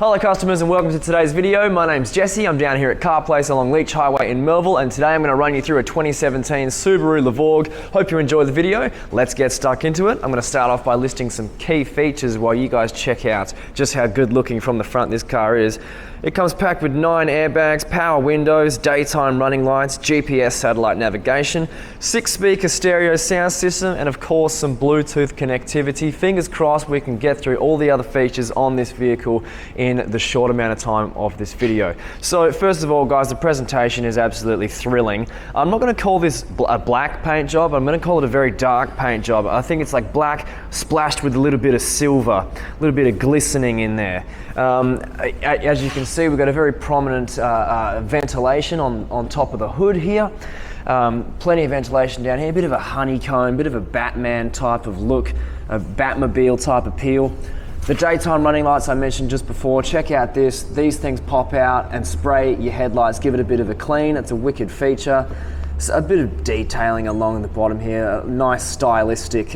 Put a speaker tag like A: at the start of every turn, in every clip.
A: Hello customers and welcome to today's video. My name's Jesse. I'm down here at Carr Place along Leach Highway in Mellville, and today I'm going to run you through a 2017 Subaru Levorg. Hope you enjoy the video. Let's get stuck into it. I'm going to start off by listing some key features while you guys check out just how good looking from the front this car is. It comes packed with 9 airbags, power windows, daytime running lights, GPS satellite navigation, 6-speaker stereo sound system, and of course some Bluetooth connectivity. Fingers crossed we can get through all the other features on this vehicle in the short amount of time of this video. So first of all guys, the presentation is absolutely thrilling. I'm not going to call this a black paint job, I'm going to call it a very dark paint job. I think it's like black splashed with a little bit of silver, a little bit of glistening in there. As you can see, we've got a very prominent ventilation on top of the hood here. Plenty of ventilation down here, a bit of a honeycomb, bit of a Batman type of look, a Batmobile type appeal. The daytime running lights I mentioned just before, check out this. These things pop out and spray your headlights, give it a bit of a clean. It's a wicked feature. So a bit of detailing along the bottom here, nice stylistic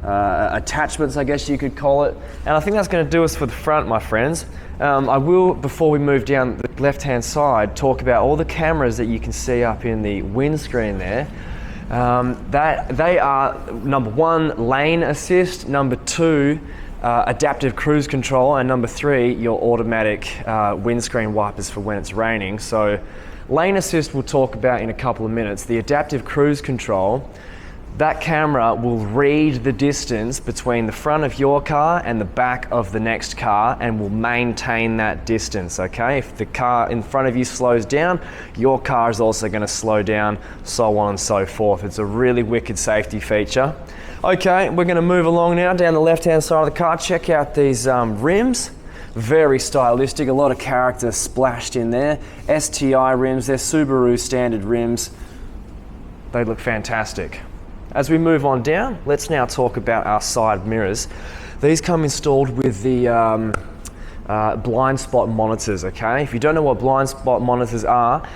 A: attachments, I guess you could call it. And I think that's going to do us for the front, my friends. I will, before we move down the left-hand side, talk about all the cameras that you can see up in the windscreen there. That they are, number 1, lane assist, number 2, adaptive cruise control, and number 3, your automatic windscreen wipers for when it's raining. So lane assist we'll talk about in a couple of minutes. The adaptive cruise control, that camera will read the distance between the front of your car and the back of the next car and will maintain that distance, okay? If the car in front of you slows down, your car is also going to slow down, so on and so forth. It's a really wicked safety feature. Okay, we're going to move along now down the left-hand side of the car. Check out these rims. Very stylistic, a lot of character splashed in there. STI rims, they're Subaru standard rims. They look fantastic. As we move on down, let's now talk about our side mirrors. These come installed with the blind spot monitors, okay? If you don't know what blind spot monitors are,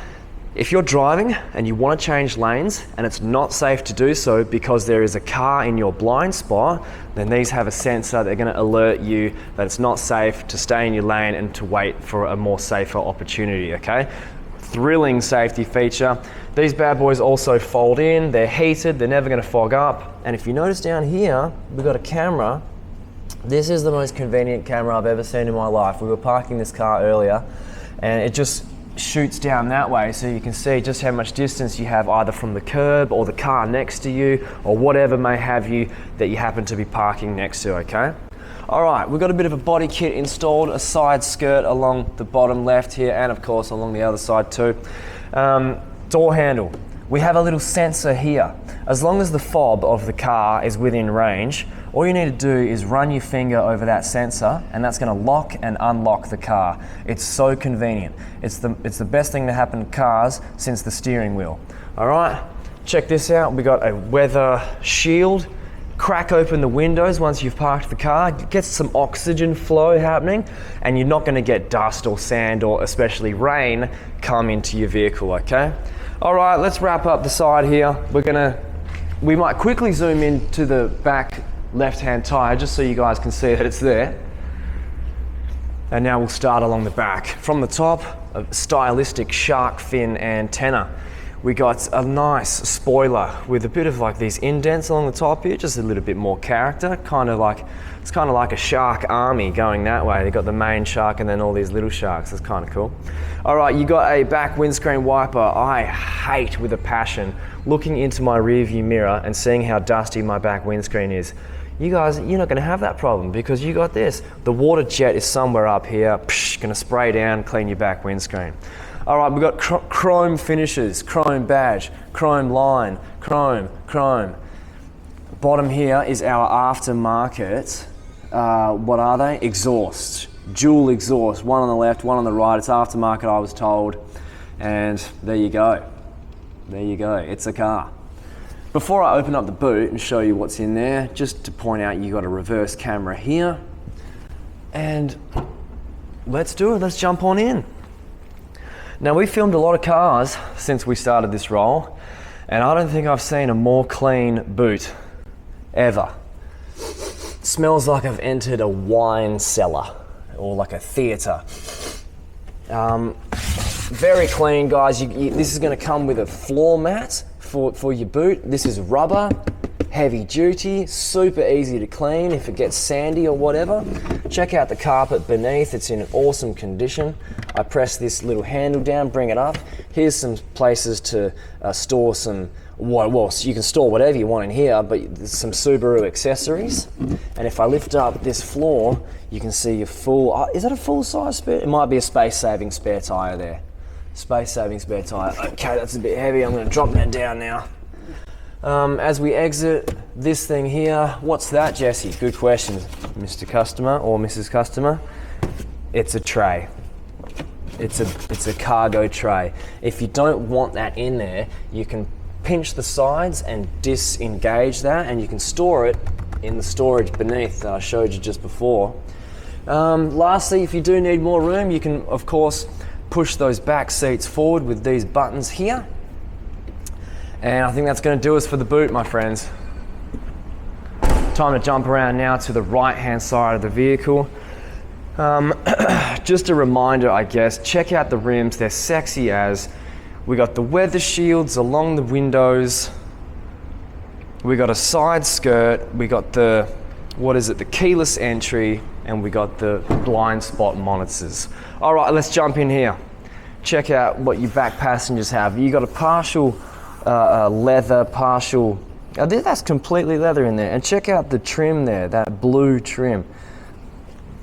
A: if you're driving and you want to change lanes and it's not safe to do so because there is a car in your blind spot, then these have a sensor. They're going to alert you that it's not safe to stay in your lane and to wait for a more safer opportunity, okay? Thrilling safety feature. These bad boys also fold in, they're heated, they're never going to fog up. And if you notice down here, we've got a camera. This is the most convenient camera I've ever seen in my life. We were parking this car earlier and it just shoots down that way so you can see just how much distance you have either from the curb or the car next to you or whatever may have you that you happen to be parking next to, okay? Alright, we've got a bit of a body kit installed, a side skirt along the bottom left here and of course along the other side too. Door handle. We have a little sensor here. As long as the fob of the car is within range, all you need to do is run your finger over that sensor and that's going to lock and unlock the car. It's so convenient. It's the best thing to happen to cars since the steering wheel. Alright, check this out. We got a weather shield. Crack open the windows once you've parked the car, get some oxygen flow happening, and you're not going to get dust or sand or especially rain come into your vehicle, okay? Alright, let's wrap up the side here. We might quickly zoom into the back left-hand tyre just so you guys can see that it's there. And now we'll start along the back. From the top, a stylistic shark fin antenna. We got a nice spoiler with a bit of like these indents along the top here, just a little bit more character, it's kind of like a shark army going that way. They got the main shark and then all these little sharks. It's kind of cool. All right, you got a back windscreen wiper. I hate with a passion looking into my rearview mirror and seeing how dusty my back windscreen is. You guys, you're not going to have that problem because you got this. The water jet is somewhere up here, going to spray down, clean your back windscreen. All right, we've got chrome finishes, chrome badge, chrome line, chrome. Bottom here is our aftermarket, what are they? Exhaust, dual exhaust, one on the left, one on the right. It's aftermarket, I was told, and there you go. There you go, it's a car. Before I open up the boot and show you what's in there, just to point out you got a reverse camera here, and let's do it, let's jump on in. Now we filmed a lot of cars since we started this roll, and I don't think I've seen a more clean boot ever. Smells like I've entered a wine cellar. or like a theatre. Very clean, guys. This is going to come with a floor mat for your boot. This is rubber, heavy duty, super easy to clean if it gets sandy or whatever. Check out the carpet beneath. It's in awesome condition. I press this little handle down, bring it up. Here's some places to store some, well, you can store whatever you want in here, but there's some Subaru accessories. And if I lift up this floor, you can see your full, is that a full size spare? It might be a space saving spare tyre there. Space saving spare tyre. Okay, that's a bit heavy. I'm going to drop that down now. As we exit this thing here, what's that, Jesse? Good question, Mr. Customer or Mrs. Customer. It's a tray. It's a cargo tray. If you don't want that in there, you can pinch the sides and disengage that, and you can store it in the storage beneath that I showed you just before. Lastly, if you do need more room, you can of course push those back seats forward with these buttons here. And I think that's going to do us for the boot, my friends. Time to jump around now to the right hand side of the vehicle. Just a reminder, I guess, check out the rims. They're sexy as. We got the weather shields along the windows. We got a side skirt. We got the, the keyless entry, and we got the blind spot monitors. All right, let's jump in here. Check out what your back passengers have. You got a partial leather, partial, that's completely leather in there. And check out the trim there, that blue trim.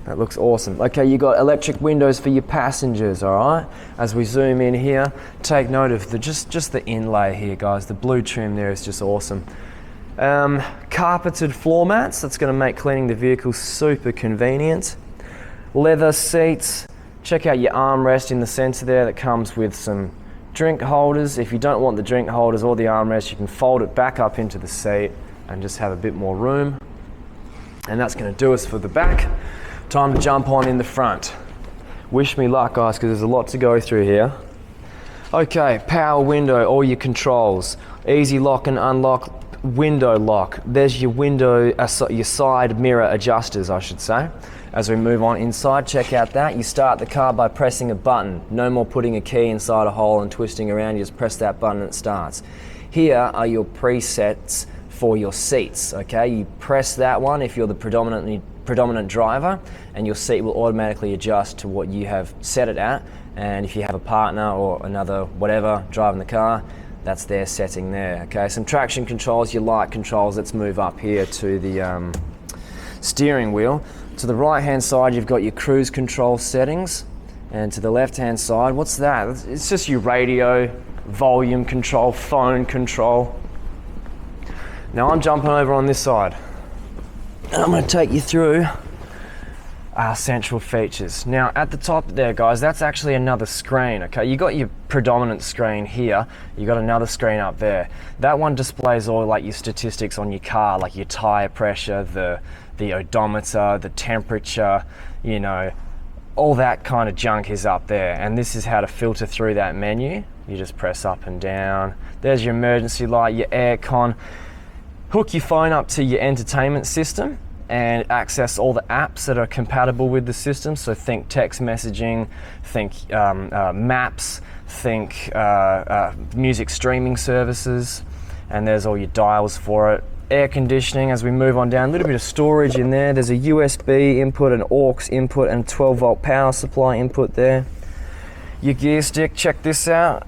A: That looks awesome. Okay, you got electric windows for your passengers, all right? As we zoom in here, take note of just the inlay here, guys. The blue trim there is just awesome. Carpeted floor mats, that's gonna make cleaning the vehicle super convenient. Leather seats. Check out your armrest in the center there that comes with some drink holders. If you don't want the drink holders or the armrest, you can fold it back up into the seat and just have a bit more room. And that's gonna do us for the back. Time to jump on in the front. Wish me luck, guys, because there's a lot to go through here. Okay, power window, all your controls. Easy lock and unlock, window lock. There's your window, your side mirror adjusters, I should say. As we move on inside, check out that. You start the car by pressing a button. No more putting a key inside a hole and twisting around. You just press that button and it starts. Here are your presets for your seats, okay? You press that one if you're the predominant driver, and your seat will automatically adjust to what you have set it at. And if you have a partner or another whatever driving the car, that's their setting there, okay? Some traction controls, your light controls. Let's move up here to the steering wheel. To the right hand side, you've got your cruise control settings, and to the left hand side, what's that? It's just your radio, volume control, phone control. Now I'm jumping over on this side, and I'm going to take you through our central features. Now at the top there, guys, that's actually another screen, okay? You got your predominant screen here, you got another screen up there. That one displays all like your statistics on your car, like your tire pressure, the odometer, the temperature, you know, all that kind of junk is up there. And this is how to filter through that menu. You just press up and down. There's your emergency light, your air con. Hook your phone up to your entertainment system and access all the apps that are compatible with the system. So think text messaging, think maps, think music streaming services, and there's all your dials for it. Air conditioning, as we move on down, a little bit of storage in there. There's a USB input, an aux input, and a 12-volt power supply input there. Your gear stick, check this out.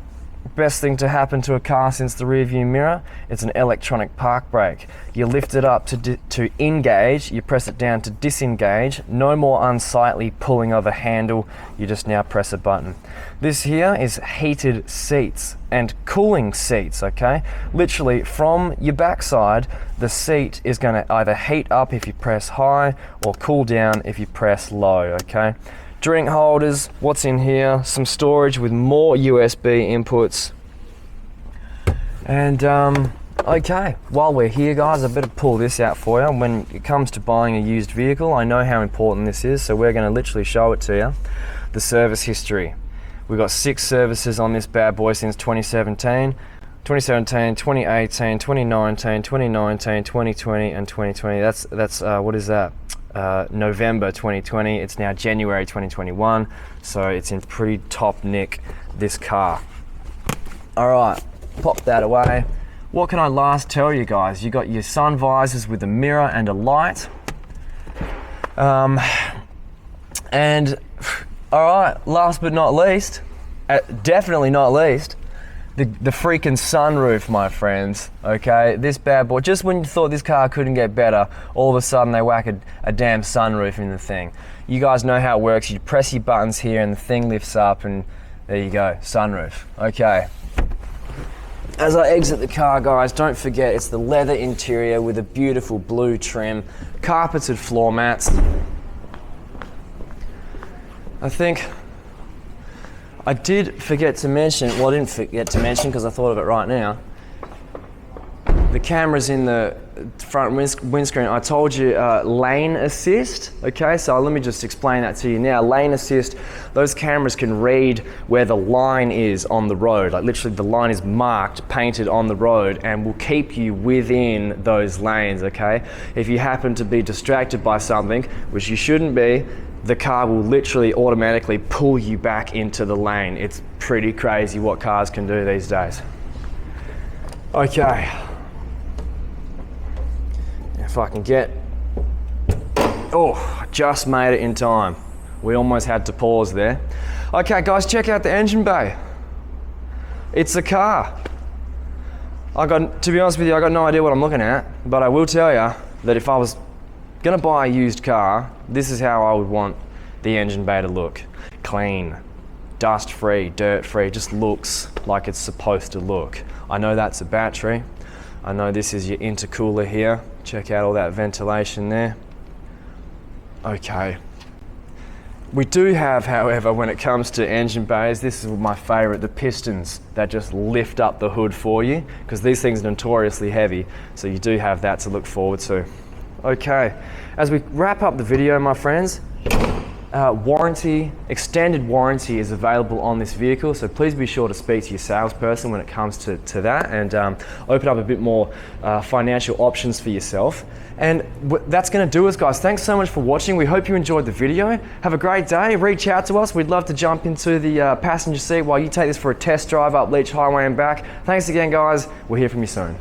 A: Best thing to happen to a car since the rear view mirror, it's an electronic park brake. You lift it up to engage, you press it down to disengage. No more unsightly pulling of a handle, you just now press a button. This here is heated seats and cooling seats, okay? Literally from your backside, the seat is gonna either heat up if you press high or cool down if you press low, okay? Drink holders, what's in here? Some storage with more USB inputs. And okay, while we're here, guys, I better pull this out for you. When it comes to buying a used vehicle, I know how important this is, so we're gonna literally show it to you. The service history. We've got 6 services on this bad boy since 2017. 2017, 2018, 2019, 2019, 2020, and 2020. That's what is that? November 2020. It's now January 2021, so it's in pretty top nick, this car. All right, pop that away. What can I last tell you guys? You got your sun visors with a mirror and a light. And all right, last but not least, definitely not least, the freaking sunroof, my friends. Okay, this bad boy. Just when you thought this car couldn't get better, all of a sudden they whack a damn sunroof in the thing. You guys know how it works. You press your buttons here and the thing lifts up, and there you go, sunroof. Okay. As I exit the car, guys, don't forget it's the leather interior with a beautiful blue trim, carpeted floor mats. I think I did forget to mention, well, I didn't forget to mention because I thought of it right now, the cameras in the front windscreen. I told you lane assist, okay? So let me just explain that to you now. Lane assist, those cameras can read where the line is on the road. Like literally the line is marked, painted on the road, and will keep you within those lanes, okay? If you happen to be distracted by something, which you shouldn't be, the car will literally automatically pull you back into the lane. It's pretty crazy what cars can do these days. Okay. If I can get, oh, just made it in time. We almost had to pause there. Okay guys, check out the engine bay. It's a car. To be honest with you, I got no idea what I'm looking at, but I will tell you that if I was gonna buy a used car, this is how I would want the engine bay to look. Clean, dust free, dirt free, just looks like it's supposed to look. I know that's a battery. I know this is your intercooler here. Check out all that ventilation there. Okay. We do have, however, when it comes to engine bays, this is my favorite, the pistons that just lift up the hood for you, because these things are notoriously heavy, so you do have that to look forward to. Okay, as we wrap up the video, my friends, extended warranty is available on this vehicle, so please be sure to speak to your salesperson when it comes to that, and open up a bit more financial options for yourself. And that's going to do us, guys. Thanks so much for watching. We hope you enjoyed the video. Have a great day. Reach out to us. We'd love to jump into the passenger seat while you take this for a test drive up Leach Highway and back. Thanks again, guys. We'll hear from you soon.